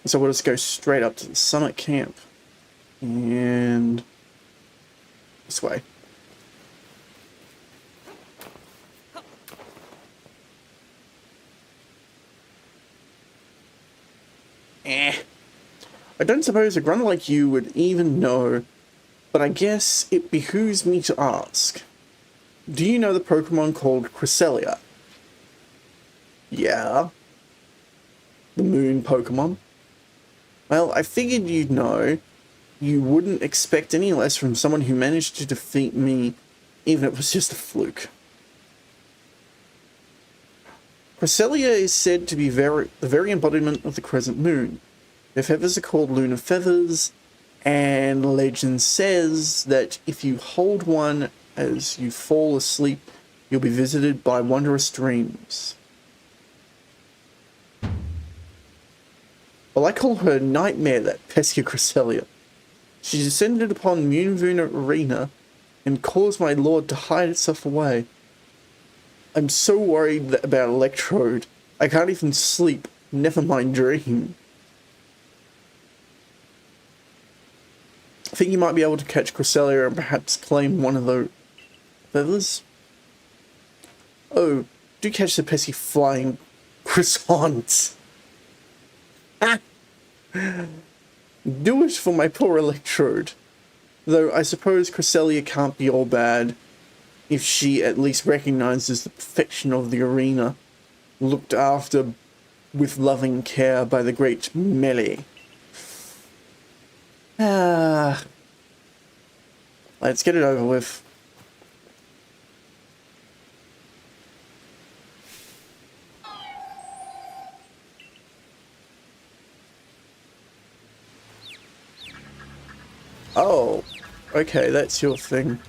So we'll just go straight up to the summit camp. And this way. I don't suppose a grunt like you would even know, but I guess it behooves me to ask. Do you know the Pokemon called Cresselia? Yeah. The moon Pokemon? Well, I figured you'd know. You wouldn't expect any less from someone who managed to defeat me, even if it was just a fluke. Cresselia is said to be the very embodiment of the crescent moon. Their feathers are called lunar feathers, and legend says that if you hold one as you fall asleep, you'll be visited by wondrous dreams. Well, I call her Nightmare, that pesky Cresselia. She descended upon Moonvoon Arena and caused my lord to hide itself away. I'm so worried about Electrode, I can't even sleep, never mind dream. I think you might be able to catch Cresselia and perhaps claim one of the feathers. Oh, do catch the pesky flying croissants. Ah! Do it for my poor Electrode. Though I suppose Cresselia can't be all bad, if she at least recognizes the perfection of the arena, looked after with loving care by the great Melee. Let's get it over with. Oh, okay, that's your thing.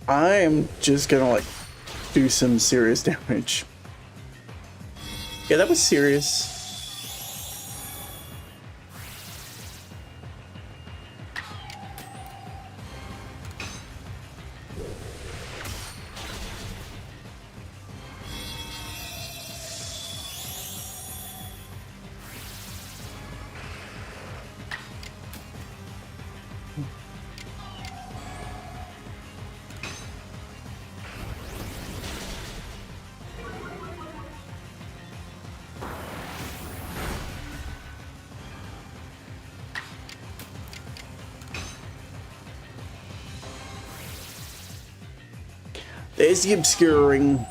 I'm just gonna, like, do some serious damage. Yeah, that was serious. There's the obscuring.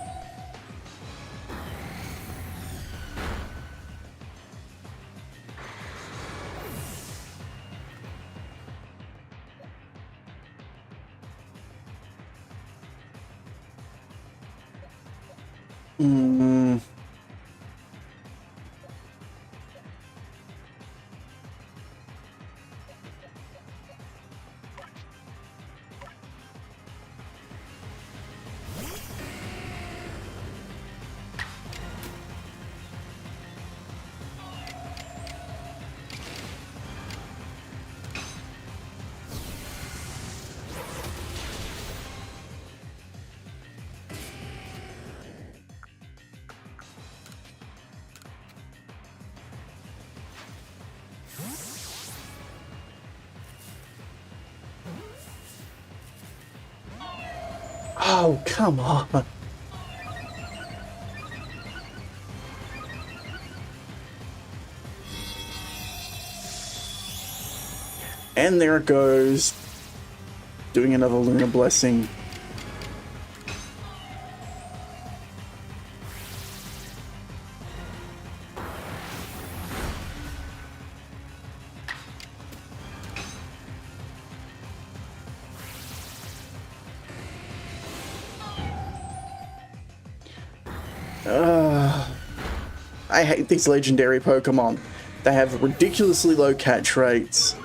Oh, come on. And there it goes. Doing another Lunar Blessing. I hate these legendary Pokemon. They have ridiculously low catch rates.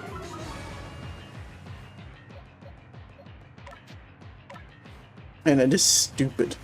And it is stupid.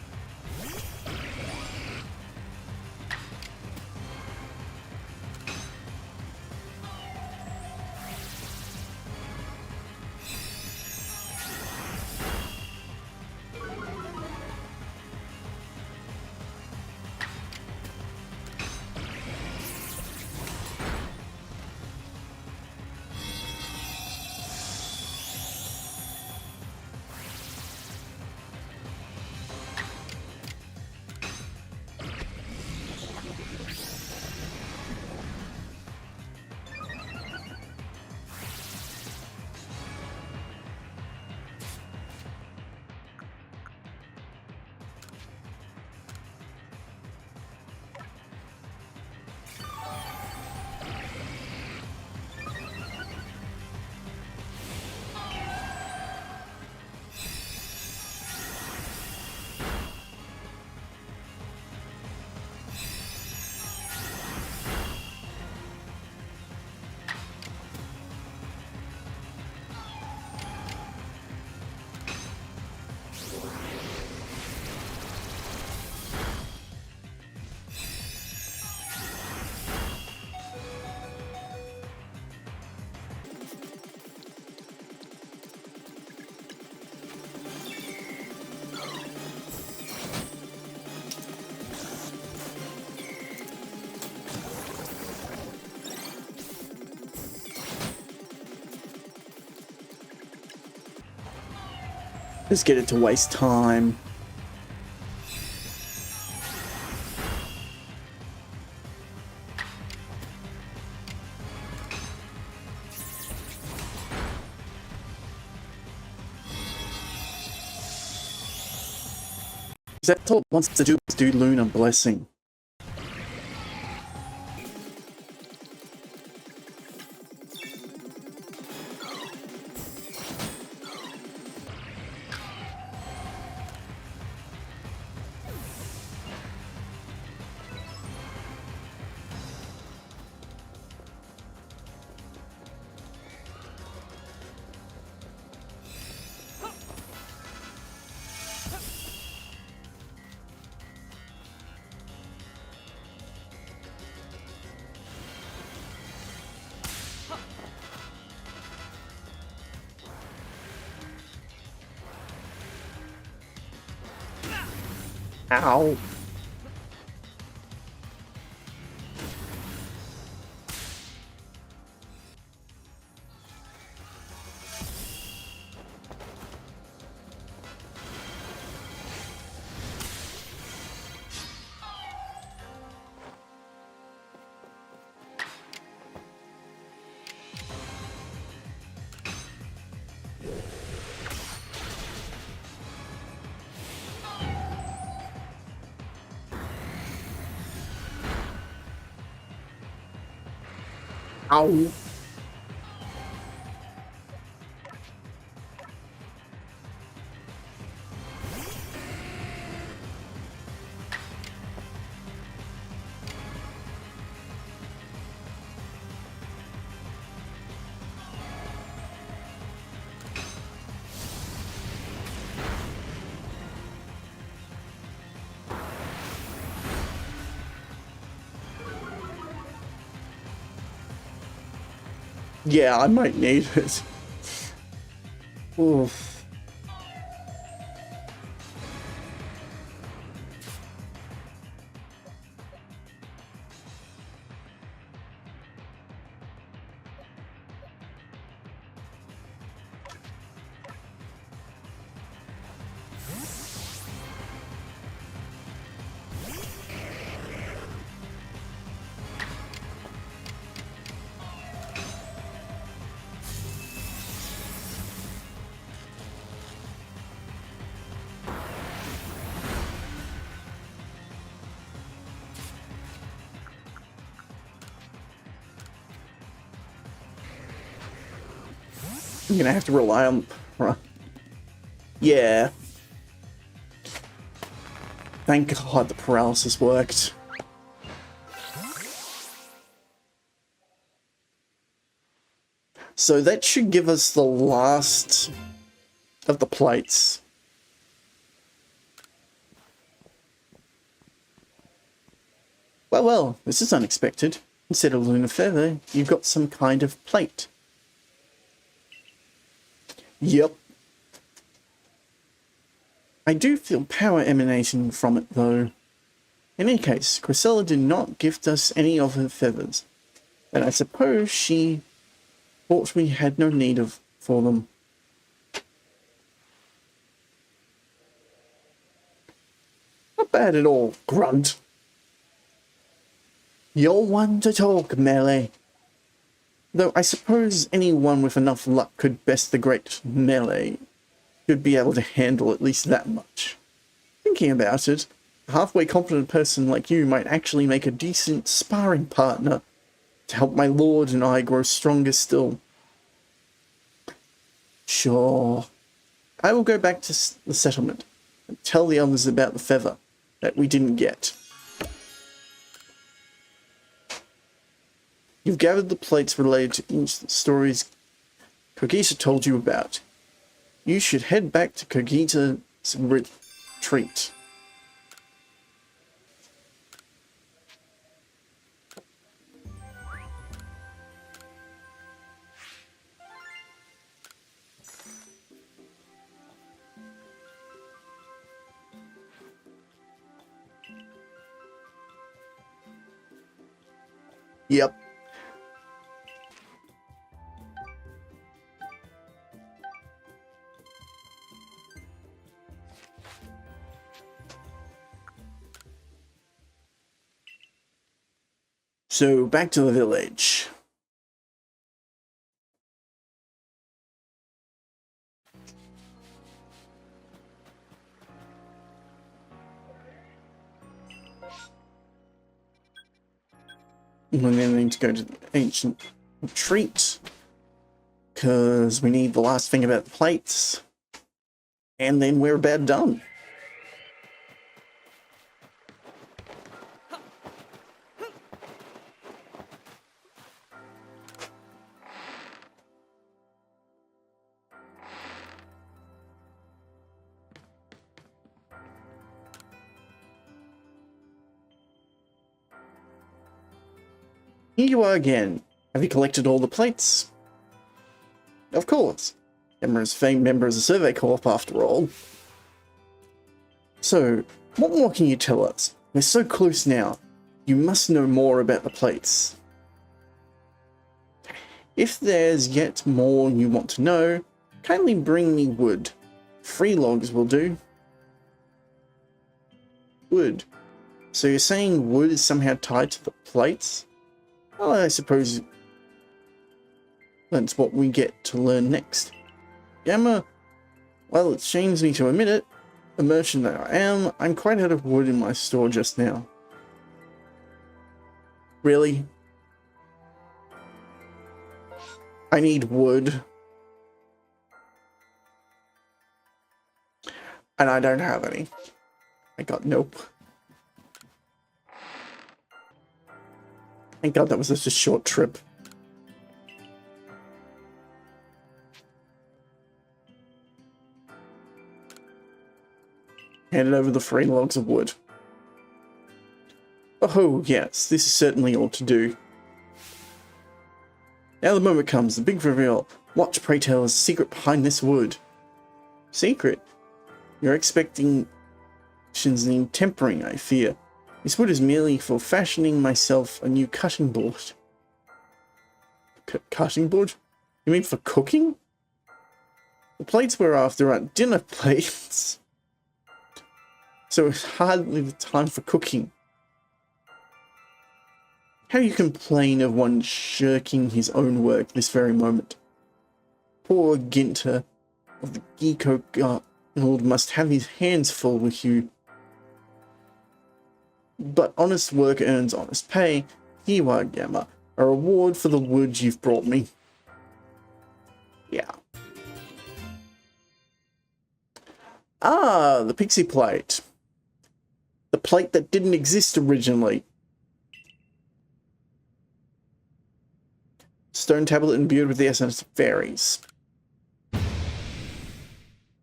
Just get it to waste time. That's all it wants to do is do Lunar Blessing. Ow. Ow. Yeah, I might need it. Oof. I'm gonna have to rely on... Yeah. Thank God the paralysis worked. So that should give us the last of the plates. Well, this is unexpected. Instead of lunar feather, you've got some kind of plate. Yep. I do feel power emanating from it, though. In any case, Chrysella did not gift us any of her feathers, and I suppose she thought we had no need for them. Not bad at all, Grunt. You're one to talk, Melee. Though I suppose anyone with enough luck could best the great Melee should be able to handle at least that much. Thinking about it, a halfway competent person like you might actually make a decent sparring partner to help my lord and I grow stronger still. Sure. I will go back to the settlement and tell the others about the feather that we didn't get. You've gathered the plates related to each of the stories Cogita told you about. You should head back to Cogita's retreat. Yep. So, back to the village. We're going to need to go to the ancient retreat, because we need the last thing about the plates, and then we're about done. Here you are again. Have you collected all the plates? Of course. Emma's famed member of the Survey Corp, after all. So, what more can you tell us? We're so close now. You must know more about the plates. If there's yet more you want to know, kindly bring me wood. 3 logs will do. Wood. So you're saying wood is somehow tied to the plates? Well, I suppose that's what we get to learn next. Gamma, well, it shames me to admit it, a merchant that I am, I'm quite out of wood in my store just now. Really? I need wood. And I don't have any. I got nope. Thank God that was just a short trip. Handed over the 3 logs of wood. Oh yes, this is certainly all to do. Now the moment comes, the big reveal. What, pray tell, is the secret behind this wood? Secret? You're expecting actions need tempering, I fear. This wood is merely for fashioning myself a new cutting board. Cutting board? You mean for cooking? The plates we're after aren't dinner plates. So it's hardly the time for cooking. How you complain of one shirking his own work this very moment? Poor Ginter of the Geeko Guild must have his hands full with you. But honest work earns honest pay. Here you are, Gamma. A reward for the wood you've brought me. Yeah. Ah, the pixie plate. The plate that didn't exist originally. Stone tablet imbued with the essence of fairies.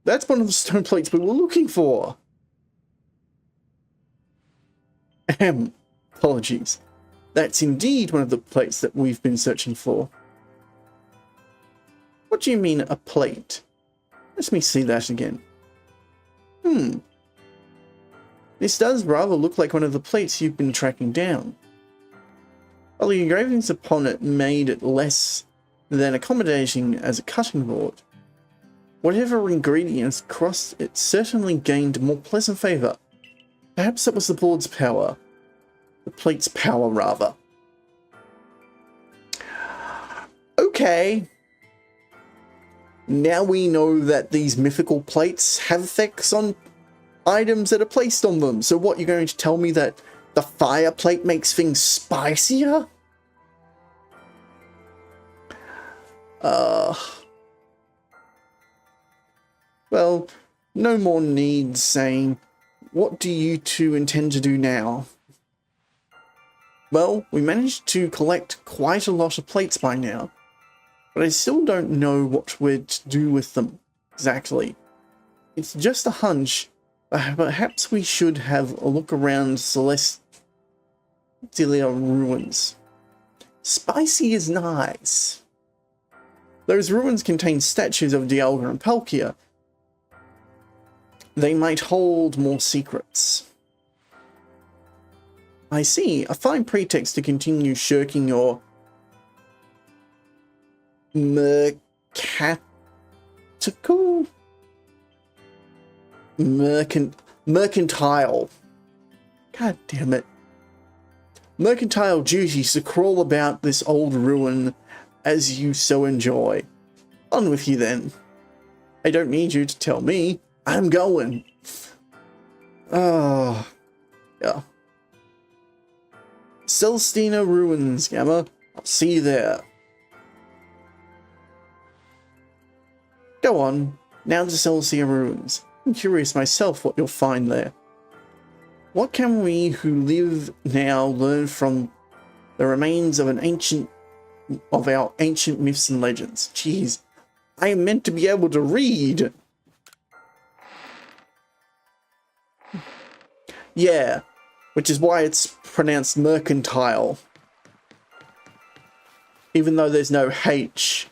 That's one of the stone plates we were looking for. Ahem. Apologies. That's indeed one of the plates that we've been searching for. What do you mean, a plate? Let me see that again. This does rather look like one of the plates you've been tracking down. While the engravings upon it made it less than accommodating as a cutting board, whatever ingredients crossed it certainly gained more pleasant favour. Perhaps that was the board's power. The plate's power, rather. Okay. Now we know that these mythical plates have effects on items that are placed on them. So what, you're going to tell me that the fire plate makes things spicier? Well, no more needs saying, what do you two intend to do now? Well, we managed to collect quite a lot of plates by now, but I still don't know what we're to do with them exactly. It's just a hunch. Perhaps we should have a look around Celestial ruins. Spicy is nice. Those ruins contain statues of Dialga and Palkia. They might hold more secrets. I see. A fine pretext to continue shirking your mercantile. God damn it. Mercantile duties to crawl about this old ruin as you so enjoy. On with you then. I don't need you to tell me. I'm going. Oh, yeah. Celestina Ruins, Gamma. I'll see you there. Go on. Now to Celestina Ruins. I'm curious myself what you'll find there. What can we who live now learn from the remains of our ancient myths and legends? Jeez, I am meant to be able to read. Yeah, which is why it's pronounced mercantile. Even though there's no H.